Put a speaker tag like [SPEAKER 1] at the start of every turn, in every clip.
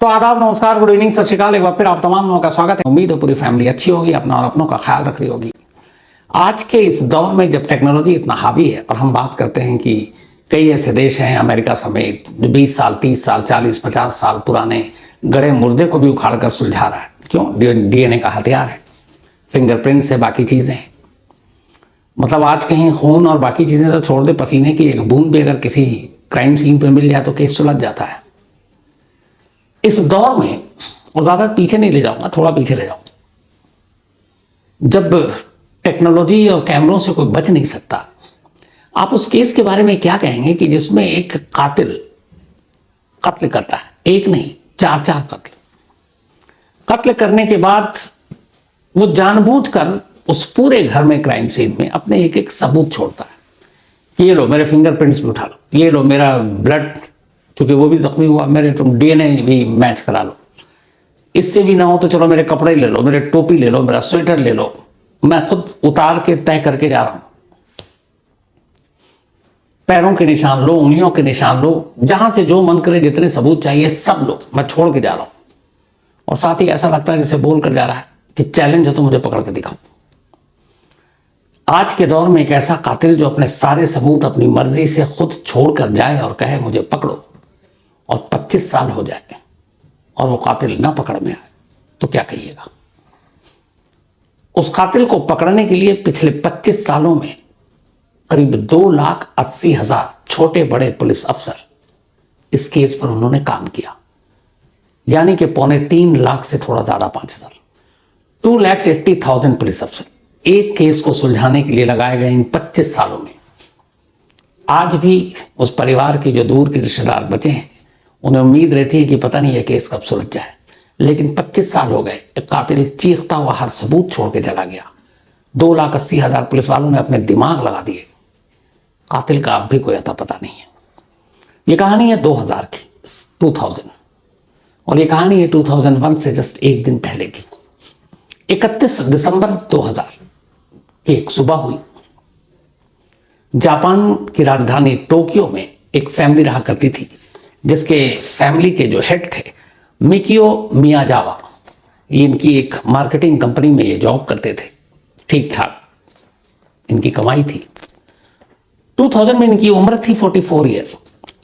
[SPEAKER 1] तो आदाब, नमस्कार, गुड इवनिंग, सत श्रीकाल। एक बार फिर आप तमाम लोगों का स्वागत है। उम्मीद है पूरी फैमिली अच्छी होगी, अपना और अपनों का ख्याल रख रही होगी। आज के इस दौर में जब टेक्नोलॉजी इतना हावी है और हम बात करते हैं कि कई ऐसे देश हैं अमेरिका समेत जो 20 साल 30 साल 40 50 साल पुराने गड़े मुर्दे को भी उखाड़ कर सुलझा रहा है। क्यों? डीएनए का हथियार है, फिंगरप्रिंट से बाकी चीजें हैं। मतलब आज कहीं खून और बाकी चीजें तो छोड़ दे, पसीने की एक बूंद भी अगर किसी क्राइम सीन पे मिल जाए तो केस सुलझ जाता है। इस दौर में, और ज्यादा पीछे नहीं ले जाऊंगा, थोड़ा पीछे ले जाऊंगा, जब टेक्नोलॉजी और कैमरों से कोई बच नहीं सकता, आप उस केस के बारे में क्या कहेंगे कि जिसमें एक कातिल कत्ल करता है, एक नहीं चार चार कत्ल करने के बाद वो जानबूझकर उस पूरे घर में क्राइम सीन में अपने एक एक सबूत छोड़ता है कि ये लो मेरे फिंगरप्रिंट्स भी उठा लो, ये लो मेरा ब्लड, चूंकि वो भी जख्मी हुआ, मेरे तुम डीएनए भी मैच करा लो, इससे भी ना हो तो चलो मेरे कपड़े ले लो, मेरे टोपी ले लो, मेरा स्वेटर ले लो, मैं खुद उतार के तय करके जा रहा हूं। पैरों के निशान लो, उंगलियों के निशान लो, जहां से जो मन करे जितने सबूत चाहिए सब लो, मैं छोड़ के जा रहा हूं। और साथ ही ऐसा लगता है जैसे बोल कर जा रहा है कि चैलेंज हो तो मुझे पकड़ के दिखाओ। आज के दौर में एक ऐसा कातिल जो अपने सारे सबूत अपनी मर्जी से खुद छोड़कर जाए और कहे मुझे पकड़ो, और 25 साल हो जाए और वो कातिल ना पकड़ में आए, तो क्या कहिएगा? उस कातिल को पकड़ने के लिए पिछले 25 सालों में करीब 2,80,000 छोटे बड़े पुलिस अफसर इस केस पर उन्होंने काम किया, यानी कि 2.25 लाख से थोड़ा ज्यादा 5,000, 2,80,000 पुलिस अफसर एक केस को सुलझाने के लिए लगाए गए इन 25 सालों में। आज भी उस परिवार के जो दूर के रिश्तेदार बचे हैं उन्हें उम्मीद रहती है कि पता नहीं यह केस कब सुलझ जाए, लेकिन 25 साल हो गए, एक कातिल चीखता हुआ हर सबूत छोड़ के चला गया। 2,80,000 पुलिस वालों ने अपने दिमाग लगा दिए, कातिल का अब भी कोई अता पता नहीं है। ये कहानी है 2000, और ये कहानी है 2001 से जस्ट एक दिन पहले की। 31 दिसंबर 2000 की एक सुबह हुई। जापान की राजधानी टोक्यो में एक फैमिली रहा करती थी जिसके फैमिली के जो हेड थे मिकियो मियाजावा, इनकी एक मार्केटिंग कंपनी में ये जॉब करते थे, ठीक ठाक इनकी कमाई थी। 2000 में इनकी उम्र थी 44 ईयर।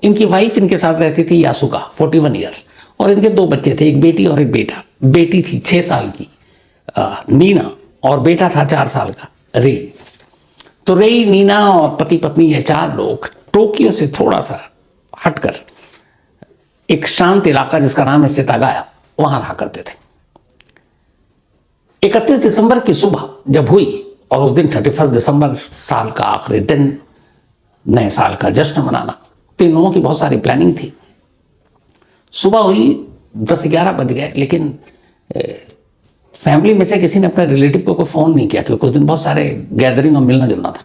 [SPEAKER 1] इनकी वाइफ इनके साथ रहती थी यासुका, 41 ईयर, और इनके 2 बच्चे थे, एक बेटी और एक बेटा। बेटी थी 6 साल की नीना, और बेटा था 4 साल का रे। तो रे, नीना और पति पत्नी ये 4 लोग टोक्यो से थोड़ा सा हटकर एक शांत इलाका जिसका नाम है सितागाया, वहां रहा करते थे। 31 दिसंबर की सुबह जब हुई, और उस दिन 31 दिसंबर साल का आखिरी दिन, नए साल का जश्न मनाना, तो इन लोगों की बहुत सारी प्लानिंग थी। सुबह हुई, 10-11 बज गए, लेकिन फैमिली में से किसी ने अपने रिलेटिव को फोन नहीं किया क्योंकि उस दिन बहुत सारे गैदरिंग और मिलना जुलना था।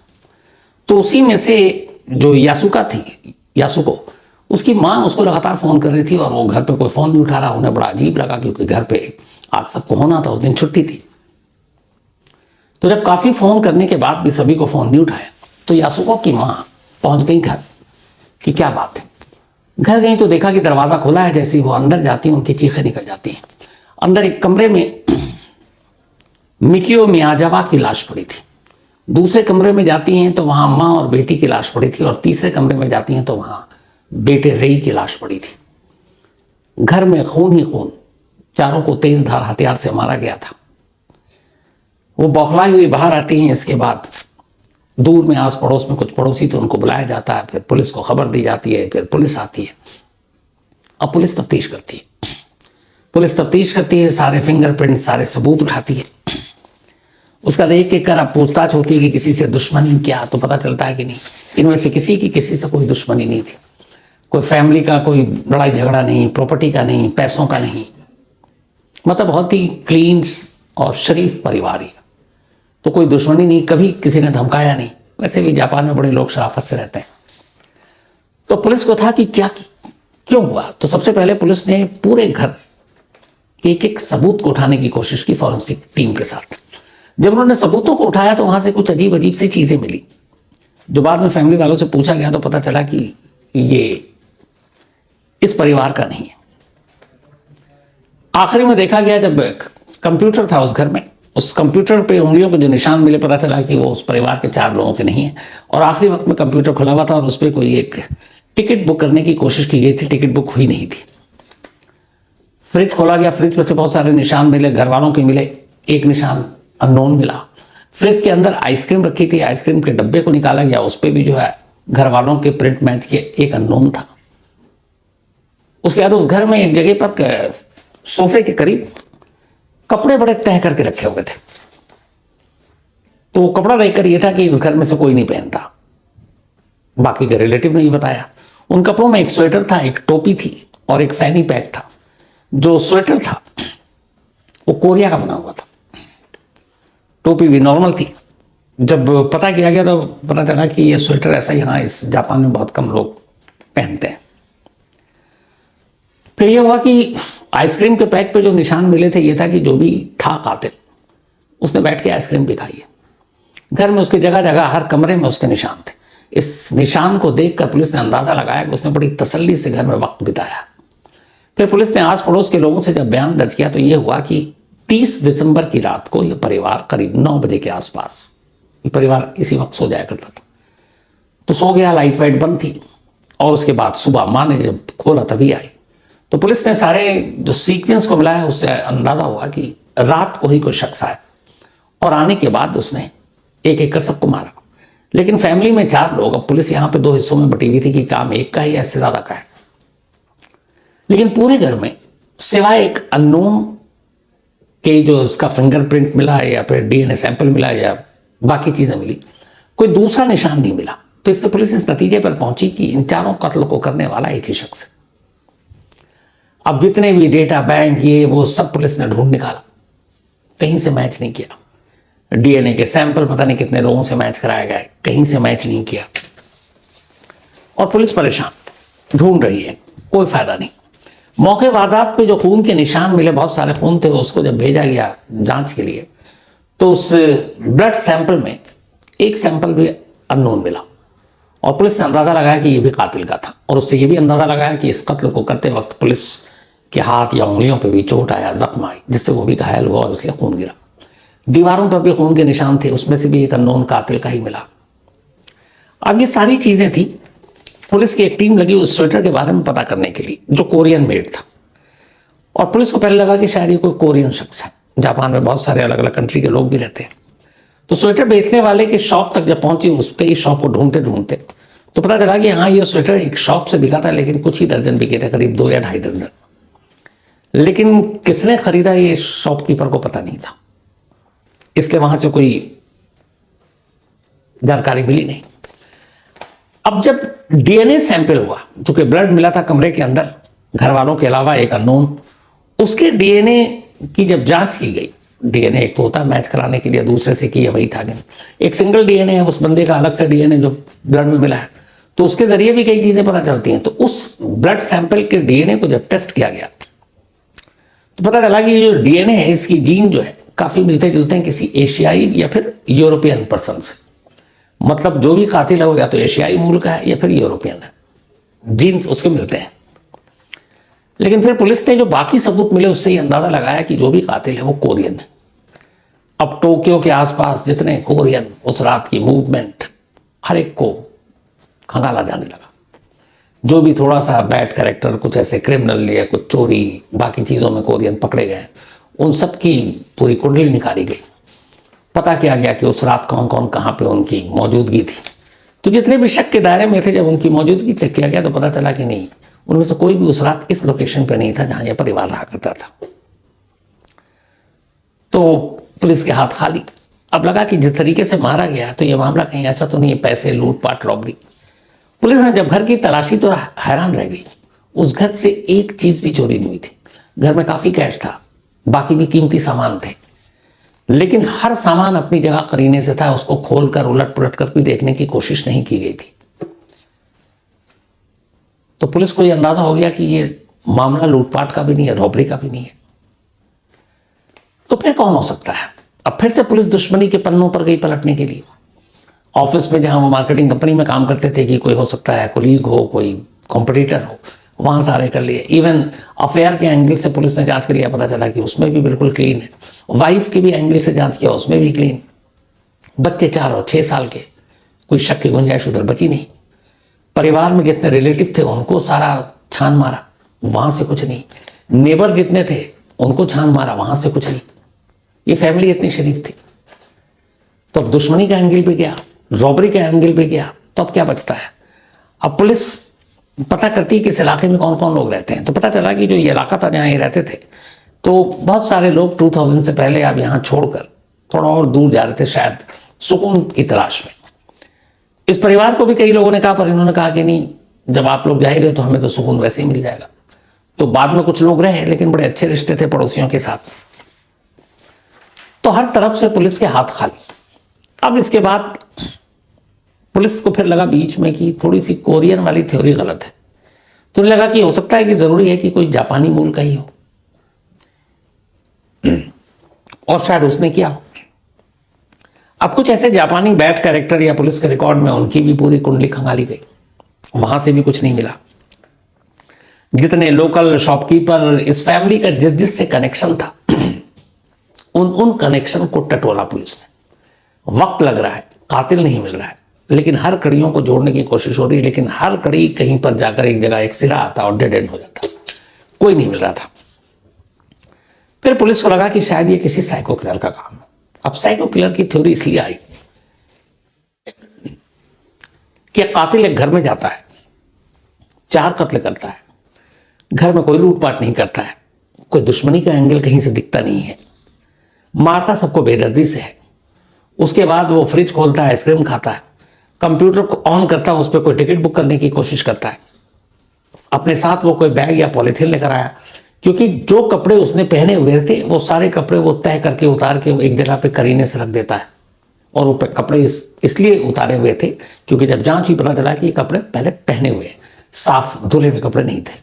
[SPEAKER 1] तो उसी में से जो यासुका थी, यासुको, उसकी माँ उसको लगातार फोन कर रही थी और वो घर पे कोई फोन नहीं उठा रहा। उन्हें बड़ा अजीब लगा क्योंकि घर पे आज सबको होना था, उस दिन छुट्टी थी। तो जब काफी फोन करने के बाद भी सभी को फोन नहीं उठाया तो यासुको की माँ पहुंच गई घर कि क्या बात है। घर गई तो देखा कि दरवाजा खुला है। जैसे ही वो अंदर जाती है उनकी चीखें निकल जाती हैं। अंदर एक कमरे में मिकियो मियाजावा की लाश पड़ी थी, दूसरे कमरे में जाती हैं तो वहां माँ और बेटी की लाश पड़ी थी, और तीसरे कमरे में जाती हैं तो वहां बेटे रेई की लाश पड़ी थी। घर में खून ही खून, चारों को तेज धार हथियार से मारा गया था। वो बौखलाई हुई बाहर आती हैं। इसके बाद दूर में आस पड़ोस में कुछ पड़ोसी थे, उनको बुलाया जाता है, फिर पुलिस को खबर दी जाती है, फिर पुलिस आती है। अब पुलिस तफ्तीश करती है, सारे फिंगरप्रिंट सारे सबूत उठाती है। उसका देख के कर अब पूछताछ होती है कि किसी से दुश्मनी क्या, तो पता चलता है कि नहीं, इनमें से किसी से कोई दुश्मनी नहीं थी। कोई फैमिली का कोई लड़ाई झगड़ा नहीं, प्रॉपर्टी का नहीं, पैसों का नहीं, मतलब बहुत ही क्लीन और शरीफ परिवार है। तो कोई दुश्मनी नहीं, कभी किसी ने धमकाया नहीं। वैसे भी जापान में बड़े लोग शराफत से रहते हैं। तो पुलिस को था कि क्यों हुआ। तो सबसे पहले पुलिस ने पूरे घर के एक सबूत को उठाने की कोशिश की फॉरेंसिक टीम के साथ। जब उन्होंने सबूतों को उठाया तो वहां से कुछ अजीब सी चीजें मिली, जो बाद में फैमिली वालों से पूछा गया तो पता चला कि ये इस परिवार का नहीं है। आखिरी में देखा गया जब कंप्यूटर था उस घर में, उस कंप्यूटर पे उंगलियों के जो निशान मिले, पता चला कि वो उस परिवार के 4 लोगों के नहीं है। और आखिरी वक्त में कंप्यूटर खुला हुआ था और उस पर कोई एक टिकट बुक करने की कोशिश की गई थी, टिकट बुक हुई नहीं थी। फ्रिज खोला गया, फ्रिज में से बहुत सारे निशान मिले, घर वालों के मिले, एक निशान अननोन मिला। फ्रिज के अंदर आइसक्रीम रखी थी, आइसक्रीम के डब्बे को निकाला गया, उस पर भी जो है घर वालों के प्रिंट मैच किए, एक अननोन था। उसके बाद उस घर में एक जगह पर सोफे के करीब कपड़े बड़े तह करके रखे हुए थे। तो वो कपड़ा देखकर ये था कि उस घर में से कोई नहीं पहनता। बाकी के रिलेटिव ने ही बताया। उन कपड़ों में एक स्वेटर था, एक टोपी थी और एक फैनी पैक था। जो स्वेटर था वो कोरिया का बना हुआ था, टोपी भी नॉर्मल थी। जब पता किया गया तो पता चला कि ये स्वेटर ऐसा यहाँ इस जापान में बहुत कम लोग पहनते हैं। फिर ये हुआ कि आइसक्रीम के पैक पे जो निशान मिले थे, ये था कि जो भी था कातिल उसने बैठ के आइसक्रीम भी खाई है। घर में उसकी जगह जगह हर कमरे में उसके निशान थे। इस निशान को देखकर पुलिस ने अंदाजा लगाया कि उसने बड़ी तसल्ली से घर में वक्त बिताया। फिर पुलिस ने आस पड़ोस के लोगों से जब बयान दर्ज किया तो ये हुआ कि 30 दिसंबर की रात को यह परिवार करीब 9 बजे के आसपास, ये परिवार इसी वक्त सो जाया करता था, तो सो गया, लाइट वाइट बंद थी। और उसके बाद सुबह माँ ने जब खोला तभी आई। तो पुलिस ने सारे जो सीक्वेंस को मिलाया, उससे अंदाजा हुआ कि रात को ही कोई शख्स आया और आने के बाद उसने एक एक कर सबको मारा। लेकिन फैमिली में 4 लोग, अब पुलिस यहाँ पे 2 हिस्सों में बटी हुई थी कि काम एक का ही या इससे ज्यादा का है। लेकिन पूरे घर में सिवाय एक अननोन के जो उसका फिंगरप्रिंट मिला है या फिर डीएनए सैंपल मिला या बाकी चीजें मिली, कोई दूसरा निशान नहीं मिला। तो इससे पुलिस इस नतीजे पर पहुंची कि इन 4 कत्ल को करने वाला एक ही शख्स है। अब जितने भी डेटा बैंक ये वो सब पुलिस ने ढूंढ निकाला, कहीं से मैच नहीं किया। डीएनए के सैंपल पता नहीं कितने लोगों से मैच कराया गया, कहीं से मैच नहीं किया। और पुलिस परेशान, ढूंढ रही है, कोई फायदा नहीं। मौके वारदात पे जो खून के निशान मिले, बहुत सारे खून थे, उसको जब भेजा गया जांच के लिए तो उस ब्लड सैंपल में एक सैंपल भी अननोन मिला। और पुलिस ने अंदाजा लगाया कि यह भी कातिल का था। और उससे यह भी अंदाजा लगाया कि इस कत्ल को करते वक्त पुलिस के हाथ या उंगलियों पे भी चोट आया, जख्म आई, जिससे वो भी घायल हुआ और उसके खून गिरा। दीवारों पर भी खून के निशान थे, उसमें से भी एक अननोन कातिल का ही मिला। अब ये सारी चीजें थी। पुलिस की एक टीम लगी उस स्वेटर के बारे में पता करने के लिए, जो कोरियन मेड था। और पुलिस को पहले लगा कि शायद ये कोई कोरियन शख्स है। जापान में बहुत सारे अलग अलग कंट्री के लोग भी रहते हैं। तो स्वेटर बेचने वाले की शॉप तक जब पहुंची, उस पर इस शॉप को ढूंढते ढूंढते तो पता चला कि हाँ, ये स्वेटर एक शॉप से बिका था, लेकिन कुछ ही दर्जन बिके थे, करीब 2 या 2.5 दर्जन। लेकिन किसने खरीदा ये शॉपकीपर को पता नहीं था, इसलिए वहां से कोई जानकारी मिली नहीं। अब जब डीएनए सैंपल हुआ, चूंकि ब्लड मिला था कमरे के अंदर घर वालों के अलावा एक अननोन, उसके डीएनए की जब जांच की गई, डीएनए एक तो होता है मैच कराने के लिए, दूसरे से किया वही था, एक सिंगल डीएनए है, उस बंदे का अलग से डीएनए जो ब्लड में मिला है, तो उसके जरिए भी कई चीजें पता चलती हैं। तो उस ब्लड सैंपल के डीएनए को जब टेस्ट किया गया तो पता चला कि जो डीएनए है, इसकी जीन जो है काफी मिलते जुलते हैं किसी एशियाई या फिर यूरोपियन पर्सन से। मतलब जो भी कातिल है वो या तो एशियाई मूल का है या फिर यूरोपियन है, जीन्स उसके मिलते हैं। लेकिन फिर पुलिस ने जो बाकी सबूत मिले उससे ये अंदाजा लगाया कि जो भी कातिल है वो कोरियन है। अब टोक्यो के आसपास जितने कोरियन, उस रात की मूवमेंट, हर एक को खंगाला जाने लगा। जो भी थोड़ा सा बैड कैरेक्टर, कुछ ऐसे क्रिमिनल या कुछ चोरी बाकी चीजों में कोरियन पकड़े गए, उन सब की पूरी कुंडली निकाली गई। पता किया गया कि उस रात कौन कौन कहाँ पे उनकी मौजूदगी थी। तो जितने भी शक के दायरे में थे, जब उनकी मौजूदगी चेक किया गया तो पता चला कि नहीं, उनमें से कोई भी उस रात इस लोकेशन पे नहीं था जहां यह परिवार रहा करता था। तो पुलिस के हाथ खाली। अब लगा कि जिस तरीके से मारा गया तो यह मामला कहीं ऐसा तो नहीं है पैसे लूटपाट रॉबरी। पुलिस ने जब घर की तलाशी तो हैरान रह गई, उस घर से एक चीज भी चोरी नहीं हुई थी। घर में काफी कैश था, बाकी भी कीमती सामान थे, लेकिन हर सामान अपनी जगह करीने से था, उसको खोलकर उलट पुलट कर भी देखने की कोशिश नहीं की गई थी। तो पुलिस को यह अंदाजा हो गया कि ये मामला लूटपाट का भी नहीं है, रॉबरी का भी नहीं है। तो फिर कौन हो सकता है? अब फिर से पुलिस दुश्मनी के पन्नों पर गई पलटने के लिए। ऑफिस में जहां वो मार्केटिंग कंपनी में काम करते थे कि कोई हो सकता है कोलीग हो, कोई कॉम्पिटिटर हो, वहां सारे कर लिए। इवन अफेयर के एंगल से पुलिस ने जांच कर लिया, पता चला कि उसमें भी बिल्कुल क्लीन है। वाइफ के भी एंगल से जांच किया, उसमें भी क्लीन। बच्चे 4 और 6 साल के, कोई शक की गुंजाइश उधर बची नहीं। परिवार में जितने रिलेटिव थे उनको सारा छान मारा, वहां से कुछ नहीं। नेबर जितने थे उनको छान मारा, वहां से कुछ नहीं। ये फैमिली इतनी शरीफ थी। तो अब दुश्मनी का एंगल पे गया, रॉबरी का एंगल पे गया, तो अब क्या बचता है? अब पुलिस पता करती है कि इस इलाके में कौन कौन लोग रहते हैं। तो पता चला कि जो ये इलाका था जहाँ ये रहते थे, तो बहुत सारे लोग 2000 से पहले अब यहाँ छोड़कर थोड़ा और दूर जा रहे थे, शायद सुकून की तलाश में। इस परिवार को भी कई लोगों ने कहा, पर इन्होंने कहा कि नहीं, जब आप लोग जा ही रहे हो तो हमें तो सुकून वैसे ही मिल जाएगा। तो बाद में कुछ लोग रहे, लेकिन बड़े अच्छे रिश्ते थे पड़ोसियों के साथ। तो हर तरफ से पुलिस के हाथ खाली। अब इसके बाद पुलिस को फिर लगा बीच में कि थोड़ी सी कोरियन वाली थ्योरी गलत है। तो लगा कि हो सकता है कि जरूरी है कि कोई जापानी मूल का ही हो, और शायद उसने किया हो। अब कुछ ऐसे जापानी बैड कैरेक्टर या पुलिस के रिकॉर्ड में उनकी भी पूरी कुंडली खंगाली गई, वहां से भी कुछ नहीं मिला। जितने लोकल शॉपकीपर, इस फैमिली का जिस जिससे कनेक्शन था, उन कनेक्शन को टटोला पुलिस ने। वक्त लग रहा है, कातिल नहीं मिल रहा है, लेकिन हर कड़ियों को जोड़ने की कोशिश हो रही है, लेकिन हर कड़ी कहीं पर जाकर एक जगह एक सिरा आता और डेड एंड हो जाता, कोई नहीं मिल रहा था। फिर पुलिस को लगा कि शायद ये किसी साइको किलर का काम है। अब साइको किलर की थ्योरी इसलिए आई कि कातिल एक घर में जाता है, 4 कत्ल करता है, घर में कोई लूटपाट नहीं करता है, कोई दुश्मनी का एंगल कहीं से दिखता नहीं है, मारता सबको बेदर्दी से है। उसके बाद वो फ्रिज खोलता है, आइसक्रीम खाता है, कंप्यूटर को ऑन करता है, उस पर कोई टिकट बुक करने की कोशिश करता है। अपने साथ वो कोई बैग या पॉलीथीन लेकर आया, क्योंकि जो कपड़े उसने पहने हुए थे वो सारे कपड़े वो तय करके उतार के एक जगह पे करीने से रख देता है। और वो कपड़े इसलिए उतारे हुए थे क्योंकि जब जांच हुई पता चला कि ये कपड़े पहले पहने हुए, साफ धुले हुए कपड़े नहीं थे,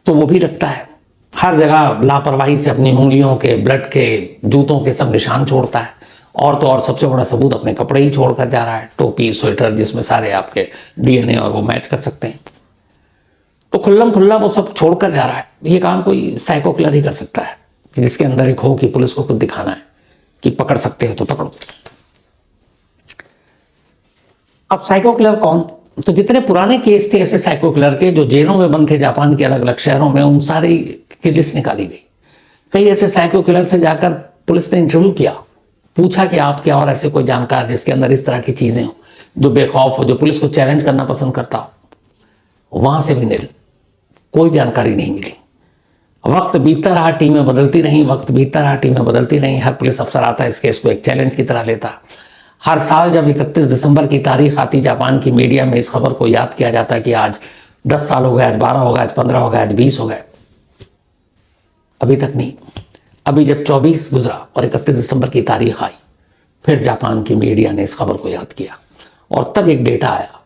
[SPEAKER 1] तो वो भी रखता है। हर जगह लापरवाही से अपनी उंगलियों के, ब्लड के, जूतों के सब निशान छोड़ता है। और तो और सबसे बड़ा सबूत अपने कपड़े ही छोड़कर जा रहा है, टोपी, स्वेटर, जिसमें सारे आपके डीएनए और वो मैच कर सकते हैं। तो खुल्लम खुल्ला वो सब छोड़कर जा रहा है। ये काम कोई साइको किलर ही कर सकता है, जिसके अंदर एक हो कि पुलिस को कुछ दिखाना है कि पकड़ सकते हैं तो पकड़ो। अब साइको किलर कौन? तो जितने पुराने केस थे ऐसे साइको किलर के जो जेलों में बंद थे जापान के अलग अलग शहरों में, उन सारी की लिस्ट निकाली गई। कई ऐसे साइको किलर से जाकर पुलिस ने इंटरव्यू किया, पूछा कि आप क्या और ऐसे कोई जानकार जिसके अंदर इस तरह की चीजें हो, जो बेखौफ हो, जो पुलिस को चैलेंज करना पसंद करता हो। वहां से भी नहीं, कोई जानकारी नहीं मिली। वक्त बीतता रहा, टीमें बदलती रहीं, वक्त बीतता रहा, टीमें बदलती रहीं। हर पुलिस अफसर आता है इस केस को एक चैलेंज की तरह लेता। हर साल जब 31 दिसंबर की तारीख आती, जापान की मीडिया में इस खबर को याद किया जाता कि आज 10 साल हो गए, आज 12 हो गए, आज 15 हो गए, आज 20 हो गए। अभी तक नहीं। अभी जब 24 गुजरा और 31 दिसंबर की तारीख आई, फिर जापान की मीडिया ने इस खबर को याद किया और तब एक डेटा आया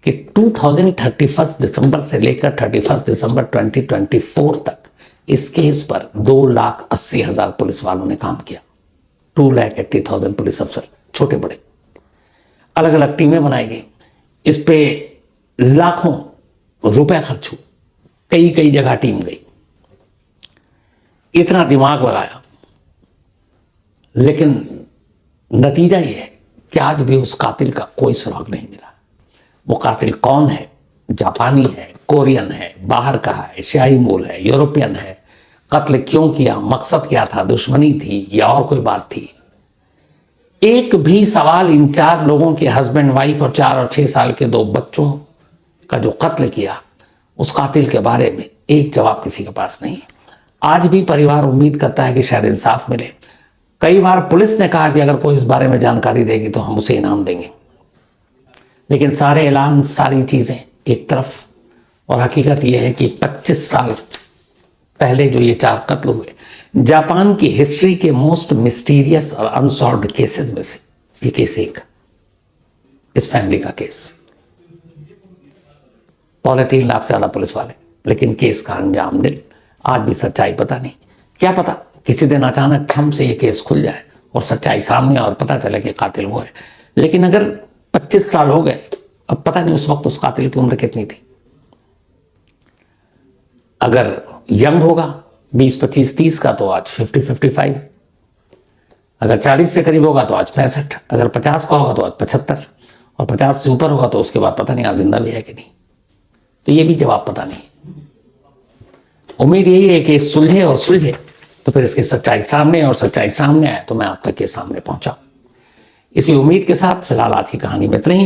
[SPEAKER 1] कि 2031 दिसंबर से लेकर 31 दिसंबर 2024 तक इस केस पर 2,80,000 पुलिस वालों ने काम किया। 2,80,000 पुलिस अफसर, छोटे बड़े, अलग अलग टीमें बनाई गई। इस पे लाखों रुपए खर्च हुए, कई कई जगह टीम गई, इतना दिमाग लगाया, लेकिन नतीजा यह है कि आज भी उस कातिल का कोई सुराग नहीं मिला। वो कातिल कौन है? जापानी है, कोरियन है, बाहर का है, एशियाई मूल है, यूरोपियन है। कत्ल क्यों किया, मकसद क्या था, दुश्मनी थी या और कोई बात थी? एक भी सवाल इन 4 लोगों के हस्बैंड वाइफ और 4 और 6 साल के 2 बच्चों का जो कत्ल किया, उस कातिल के बारे में एक जवाब किसी के पास नहीं है। आज भी परिवार उम्मीद करता है कि शायद इंसाफ मिले। कई बार पुलिस ने कहा कि अगर कोई इस बारे में जानकारी देगी तो हम उसे इनाम देंगे, लेकिन सारे ऐलान, सारी चीजें एक तरफ, और हकीकत यह है कि 25 साल पहले जो ये 4 कत्ल हुए, जापान की हिस्ट्री के मोस्ट मिस्टीरियस और अनसॉल्व्ड केसेस में से ये केस एक, इस फैमिली का केस। 3.25 लाख से ज्यादा पुलिस वाले, लेकिन केस का अंजाम निल। आज भी सच्चाई पता नहीं। क्या पता किसी दिन अचानक छम से ये केस खुल जाए और सच्चाई सामने और पता चले कि कातिल वो है। लेकिन अगर 25 साल हो गए, अब पता नहीं उस वक्त उस कातिल की उम्र कितनी थी। अगर यंग होगा 20, 25, 30 का तो आज 50, 55, अगर 40 से करीब होगा तो आज 65, अगर 50 का होगा तो आज 75, और 50 से ऊपर होगा तो उसके बाद पता नहीं आज जिंदा भी है कि नहीं। तो ये भी जवाब पता नहीं। उम्मीद यही है कि सुलझे और सुलझे तो फिर इसकी सच्चाई सामने, और सच्चाई सामने आए तो मैं आप तक के सामने पहुंचा। इसी उम्मीद के साथ फिलहाल आज की कहानी में इतना ही।